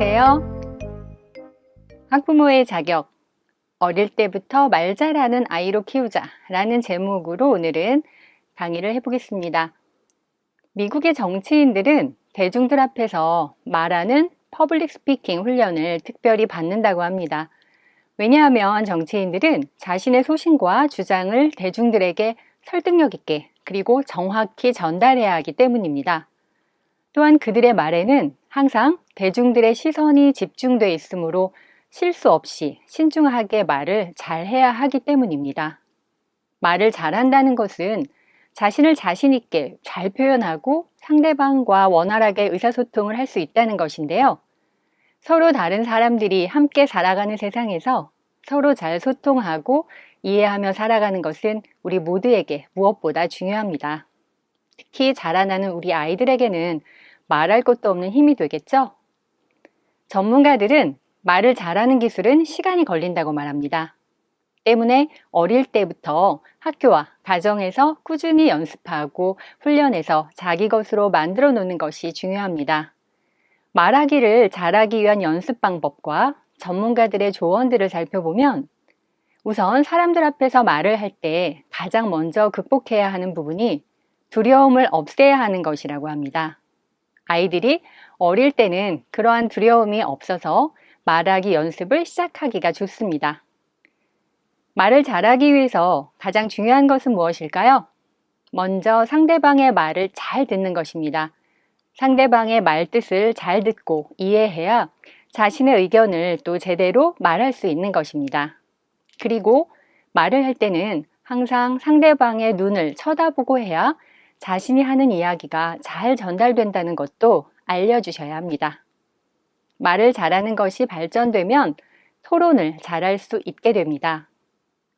안녕하세요. 학부모의 자격, 어릴 때부터 말 잘하는 아이로 키우자 라는 제목으로 오늘은 강의를 해보겠습니다. 미국의 정치인들은 대중들 앞에서 말하는 퍼블릭 스피킹 훈련을 특별히 받는다고 합니다. 왜냐하면 정치인들은 자신의 소신과 주장을 대중들에게 설득력 있게 그리고 정확히 전달해야 하기 때문입니다. 또한 그들의 말에는 항상 대중들의 시선이 집중돼 있으므로 실수 없이 신중하게 말을 잘 해야 하기 때문입니다. 말을 잘한다는 것은 자신을 자신 있게 잘 표현하고 상대방과 원활하게 의사소통을 할 수 있다는 것인데요. 서로 다른 사람들이 함께 살아가는 세상에서 서로 잘 소통하고 이해하며 살아가는 것은 우리 모두에게 무엇보다 중요합니다. 특히 자라나는 우리 아이들에게는 말할 것도 없는 힘이 되겠죠? 전문가들은 말을 잘하는 기술은 시간이 걸린다고 말합니다. 때문에 어릴 때부터 학교와 가정에서 꾸준히 연습하고 훈련해서 자기 것으로 만들어 놓는 것이 중요합니다. 말하기를 잘하기 위한 연습 방법과 전문가들의 조언들을 살펴보면 우선 사람들 앞에서 말을 할 때 가장 먼저 극복해야 하는 부분이 두려움을 없애야 하는 것이라고 합니다. 아이들이 어릴 때는 그러한 두려움이 없어서 말하기 연습을 시작하기가 좋습니다. 말을 잘하기 위해서 가장 중요한 것은 무엇일까요? 먼저 상대방의 말을 잘 듣는 것입니다. 상대방의 말뜻을 잘 듣고 이해해야 자신의 의견을 또 제대로 말할 수 있는 것입니다. 그리고 말을 할 때는 항상 상대방의 눈을 쳐다보고 해야 자신이 하는 이야기가 잘 전달된다는 것도 알려주셔야 합니다. 말을 잘하는 것이 발전되면 토론을 잘할 수 있게 됩니다.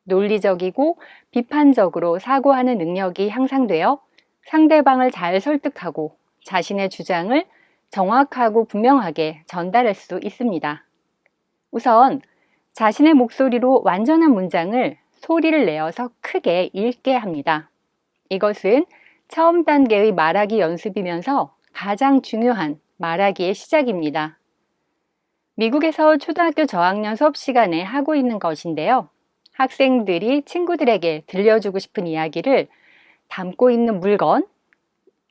논리적이고 비판적으로 사고하는 능력이 향상되어 상대방을 잘 설득하고 자신의 주장을 정확하고 분명하게 전달할 수 있습니다. 우선 자신의 목소리로 완전한 문장을 소리를 내어서 크게 읽게 합니다. 이것은 처음 단계의 말하기 연습이면서 가장 중요한 말하기의 시작입니다. 미국에서 초등학교 저학년 수업 시간에 하고 있는 것인데요. 학생들이 친구들에게 들려주고 싶은 이야기를 담고 있는 물건,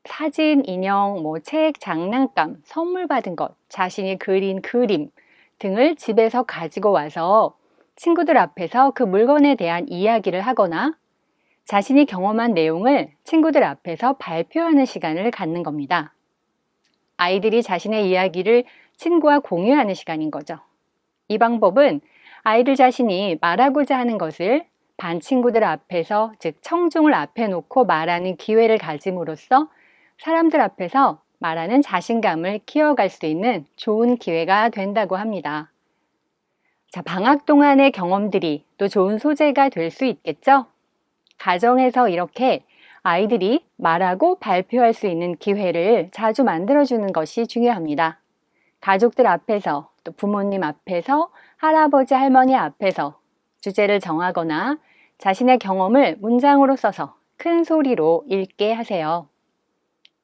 사진, 인형, 책, 장난감, 선물 받은 것, 자신이 그린 그림 등을 집에서 가지고 와서 친구들 앞에서 그 물건에 대한 이야기를 하거나 자신이 경험한 내용을 친구들 앞에서 발표하는 시간을 갖는 겁니다. 아이들이 자신의 이야기를 친구와 공유하는 시간인 거죠. 이 방법은 아이들 자신이 말하고자 하는 것을 반 친구들 앞에서, 즉 청중을 앞에 놓고 말하는 기회를 가짐으로써 사람들 앞에서 말하는 자신감을 키워갈 수 있는 좋은 기회가 된다고 합니다. 자, 방학 동안의 경험들이 또 좋은 소재가 될 수 있겠죠? 가정에서 이렇게 아이들이 말하고 발표할 수 있는 기회를 자주 만들어주는 것이 중요합니다. 가족들 앞에서 또 부모님 앞에서 할아버지 할머니 앞에서 주제를 정하거나 자신의 경험을 문장으로 써서 큰 소리로 읽게 하세요.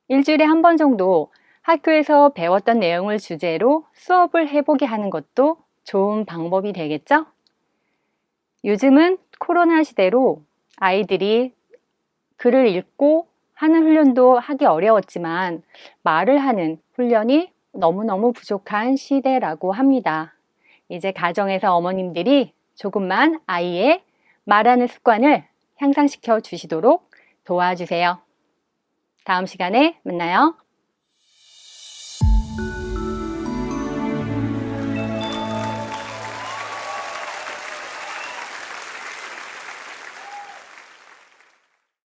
일주일에 한 번 정도 학교에서 배웠던 내용을 주제로 수업을 해보게 하는 것도 좋은 방법이 되겠죠? 요즘은 코로나 시대로 아이들이 글을 읽고 하는 훈련도 하기 어려웠지만 말을 하는 훈련이 너무너무 부족한 시대라고 합니다. 이제 가정에서 어머님들이 조금만 아이의 말하는 습관을 향상시켜 주시도록 도와주세요. 다음 시간에 만나요.